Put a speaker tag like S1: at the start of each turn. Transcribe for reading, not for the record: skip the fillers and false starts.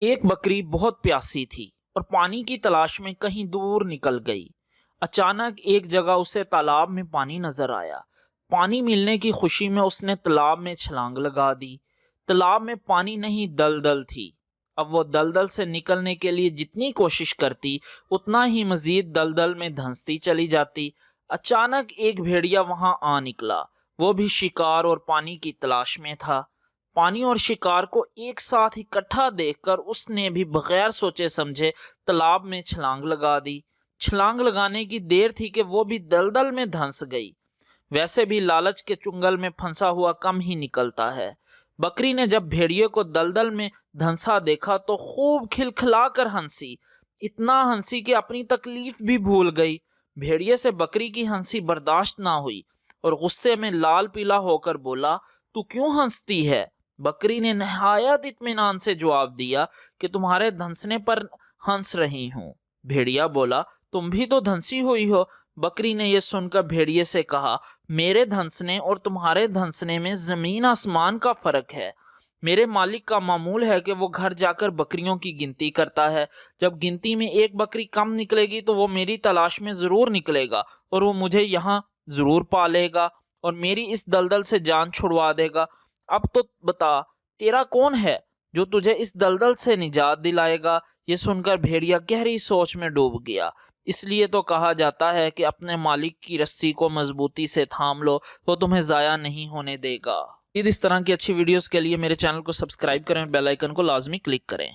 S1: ایک بکری بہت پیاسی تھی اور پانی کی تلاش میں کہیں دور نکل گئی۔ اچانک ایک جگہ اسے تالاب میں پانی نظر آیا۔ پانی ملنے کی خوشی میں اس نے تالاب میں چھلانگ لگا دی۔ تالاب میں پانی نہیں، دلدل تھی۔ اب وہ دلدل سے نکلنے کے لیے جتنی کوشش کرتی اتنا ہی مزید دلدل میں دھنستی چلی جاتی۔ اچانک ایک بھیڑیا وہاں آ نکلا۔ وہ بھی شکار اور پانی کی تلاش میں تھا۔ پانی اور شکار کو ایک ساتھ اکٹھا دیکھ کر اس نے بھی بغیر سوچے سمجھے تالاب میں چھلانگ لگا دی۔ چھلانگ لگانے کی دیر تھی کہ وہ بھی دلدل میں دھنس گئی۔ ویسے بھی لالچ کے چنگل میں پھنسا ہوا کم ہی نکلتا ہے۔ بکری نے جب بھیڑیے کو دلدل میں دھنسا دیکھا تو خوب کھلکھلا کر ہنسی، اتنا ہنسی کہ اپنی تکلیف بھی بھول گئی۔ بھیڑیے سے بکری کی ہنسی برداشت نہ ہوئی اور غصے میں لال پیلا ہو کر بولا، تو کیوں ہنستی ہے؟ بکری نے نہایت اطمینان سے جواب دیا کہ تمہارے دھنسنے پر ہنس رہی ہوں۔ بھیڑیا بولا، تم بھی تو دھنسی ہوئی ہو۔ بکری نے یہ سن کر بھیڑیے سے کہا، میرے دھنسنے اور تمہارے دھنسنے میں زمین آسمان کا فرق ہے۔ میرے مالک کا معمول ہے کہ وہ گھر جا کر بکریوں کی گنتی کرتا ہے۔ جب گنتی میں ایک بکری کم نکلے گی تو وہ میری تلاش میں ضرور نکلے گا اور وہ مجھے یہاں ضرور پالے گا اور میری اس دلدل سے جان چھڑوا دے گا۔ اب تو بتا، تیرا کون ہے جو تجھے اس دلدل سے نجات دلائے گا؟ یہ سن کر بھیڑیا گہری سوچ میں ڈوب گیا۔ اس لیے تو کہا جاتا ہے کہ اپنے مالک کی رسی کو مضبوطی سے تھام لو، وہ تمہیں ضائع نہیں ہونے دے گا۔ اس طرح کی اچھی ویڈیوز کے لیے میرے چینل کو سبسکرائب کریں، بیل آئیکن کو لازمی کلک کریں۔